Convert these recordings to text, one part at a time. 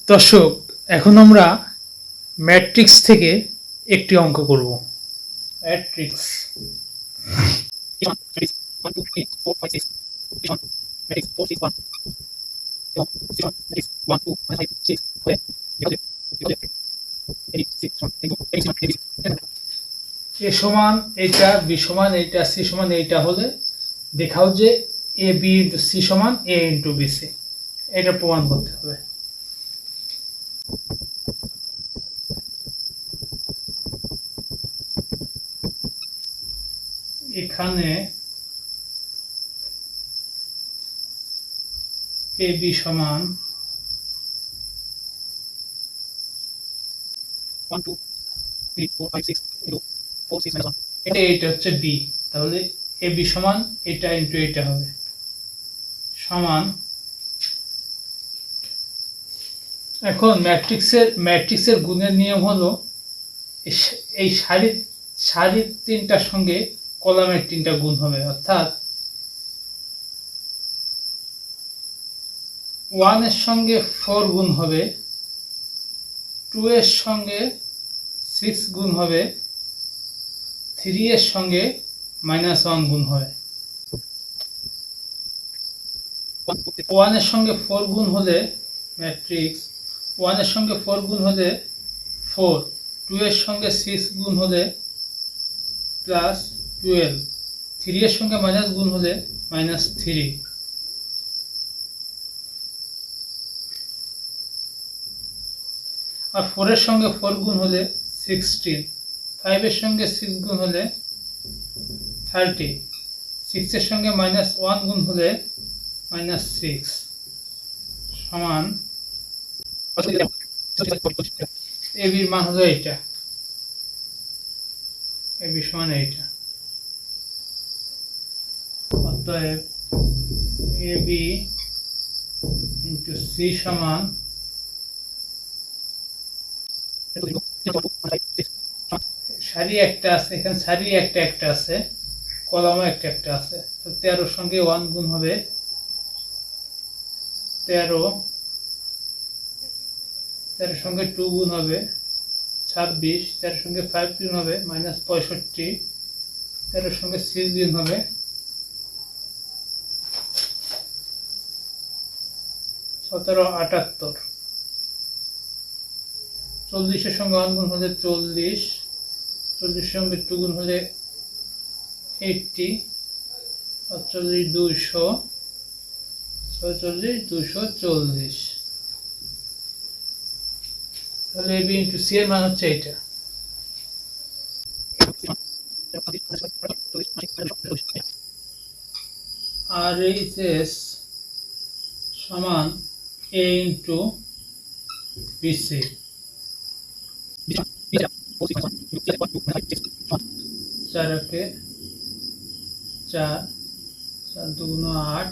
দর্শক, এখন আমরা ম্যাট্রিক্স থেকে একটি অঙ্ক করব। ম্যাট্রিক্স এ সমান এইটা, বি সমান এইটা, সি সমান এইটা হলে দেখাও যে এ বি ইন্টু সি সমান এ ইন্টু বি সি। এটা প্রমাণ করতে হবে। এখানে এ বি সমান 1 2 3 4 5 6 4 6 1 এটা হচ্ছে বি, তাহলে এ বি সমান এটা ইন্টু এটা হবে সমান। এখন ম্যাট্রিক্সের গুণের নিয়ম হলো এই সারির তিনটার সঙ্গে কলামের তিনটা গুণ হবে, অর্থাৎ 1 এর সঙ্গে 4 গুণ হবে, 2 এর সঙ্গে 6 গুণ হবে, 3 এর সঙ্গে -1 গুণ হবে। 1 এর সঙ্গে 4 গুণ হলে ম্যাট্রিক্স 1 এর সঙ্গে 4 গুণ হলে 4, 2 এর সঙ্গে 6 গুণ হলে +12, 3 এর সঙ্গে মাইনাস গুণ হলে -3। আর 4 এর সঙ্গে 4 গুণ হলে 16, 5 এর সঙ্গে 6 গুণ হলে 30, 6 এর সঙ্গে -1 গুণ হলে -6 সমান। এ বির মান হলো এইটা, এ বি সমান এইটা। অতএব এ বি ইন্টু সি সমান সারি একটা আছে, এখানে সারি একটা আছে, কলামও একটা আছে, 13 সঙ্গে 1 গুণ হবে 13, 13 সঙ্গে 2 গুণ হবে 26, 13 সঙ্গে 5 গুণ হবে -65, 13 সঙ্গে 6 গুণ হবে 1778, 40 এর সঙ্গে 1 গুণ হলে 40, 40 সঙ্গে 2 গুণ হলে 80, 48 200, 46 240। তাহলে এ বি ইন্টু সি এর মান হচ্ছে এইটা। আর এইচ এস সমান এ ইন্টু বিসি। 4 একে 4, 4 দুগুণ 8,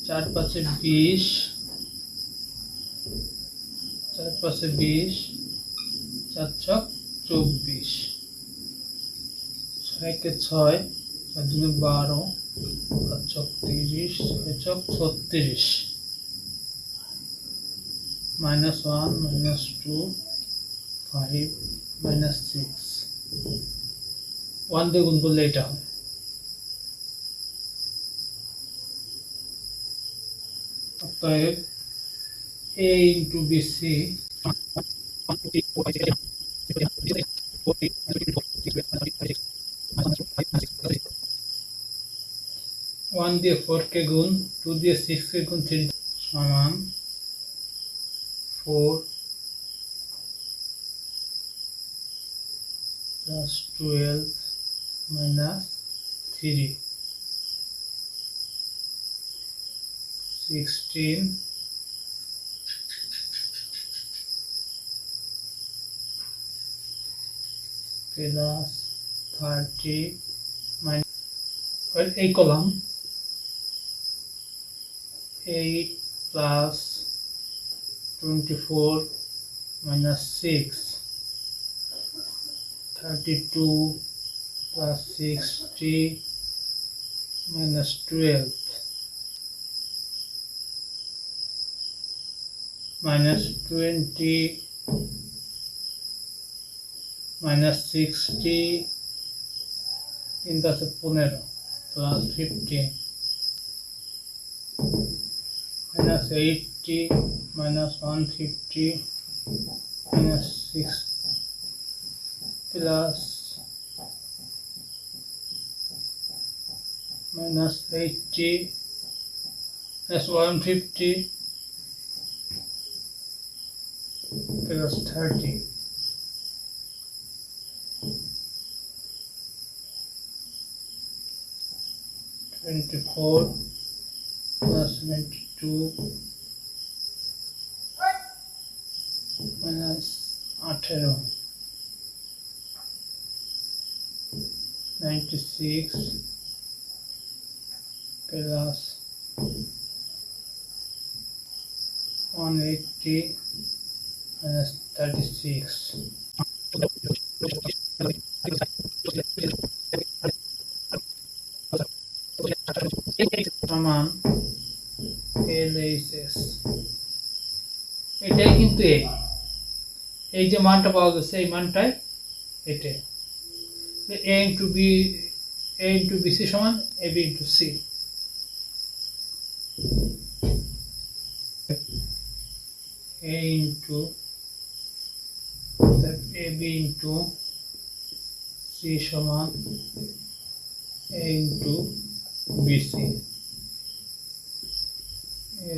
4 পাঁচে 20, 4 পাঁচে 20, 4 ছক 24, 6 কে 6, 4 দুগুণ 12, 5 ছক 30, 6 ছক 36, -1 -2 5 -6, 1 দিয়ে গুণ করলে এটা হবে। অতএব এ ইন্টু বিসি 1 দিয়ে 4 কে গুণ, 2 দিয়ে 6 কে গুণ, 3 সমান 4 + 12 - 3, 16 + 30 এই কলাম 8 + 24 - 6, 32 + 60 - 12 minus 20 minus 60 তিনটা আছে 15 plus 15 minus 80 minus 150 minus 6 plus minus 80 plus 150 plus 30 24 plus 22 minus 18 96 plus 180 minus 36 সমান LHS। এটাই কিন্তু এই যে মানটা পাওয়া গেছে এই মানটাই এটা A into B A into BC সমান AB into C। A into AB into C সমান A into BC।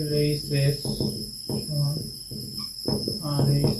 LHS সমান RH